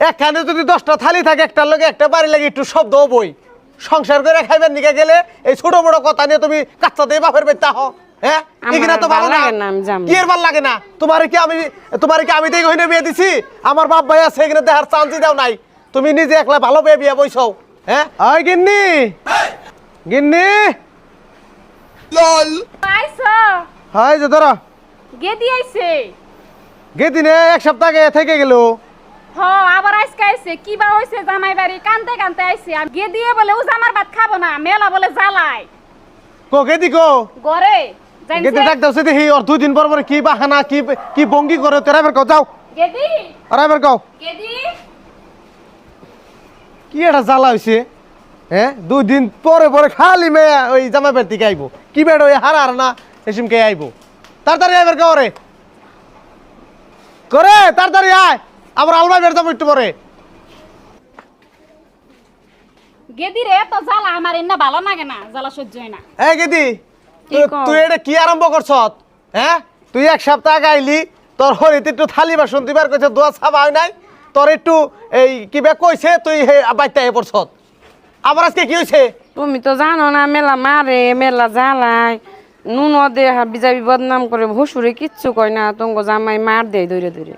এখানে যদি 10টা থালি থাকে একটার লগে একটা বাড়ি লাগে একটু শব্দ হবই। সংসার করে খাইবেন নিকে গেলে এই ছোট বড় কথা নিয়ে তুমি কাচ্চা দিয়ে বাপের বেচতে হো। হ্যাঁ এখানে তো ভালো না। কি এর ভালো লাগে না? তোমার কি আমি দেখে হইনে বিয়ে দিছি? আমার বাপ ভাই আছে এখানে দেখার চান্সই দাও নাই। তুমি নিজে একলা ভালো পেয়ে বিয়ে বইছো। হ্যাঁ ওই গিন্নি গিন্নি লল আইছো হাই যে ধরো গেদি আইছে। গেদিনে এক সপ্তাহ আগে থেকে গেল। হ আবার আজকে আইছে কি বা হইছে জামাই বাড়ি কানতে কানতে আইছে। আর গেদিয়ে বলে ও জামার ভাত খাবো না মেলা বলে জ্বালায় কো গেদি কো গরে গেদি ডাক দাও সে দেখি আর 2 দিন পর পর কি বাহানা কি বঙ্গি করে তোরা এবার কও যাও গেদি আর এবার কও গেদি কি এটা জ্বালা হইছে। হ্যাঁ 2 দিন পরে পরে খালি মেয়ে ওই জামাই বাড়ি থেকে আইবো কি বেড় ওই হার না এসিম কে আইবো তাড়াতাড়ি এবার করে করে তাড়াতাড়ি আয় আবার আলমাই বের যাবো একটু পরে। গেদি রে তো জ্বালা আমার এন্না ভালো লাগে না জ্বালা সহ্য হয় না। এই গেদি কি কও? তুই এটা কি আরম্ভ করছ? হ্যাঁ তুই এক সপ্তাহ আগে আইলি তোর হরিতে একটু থালি বাসন দিবার কইছে দোয়া ছাবা হয় নাই তোর একটু এই কিবা কইছে তুই বাইতে আই পড়ছ আবার আজকে কি হইছে? তুমি তো জানো না মেলা মারে মেলা জ্বালায় নুন দে বিজাবি বদনাম করে ভসুরে কিচ্ছু কয় না তোমাকে জামাই মার দেয় দৌড়ে দৌড়ে।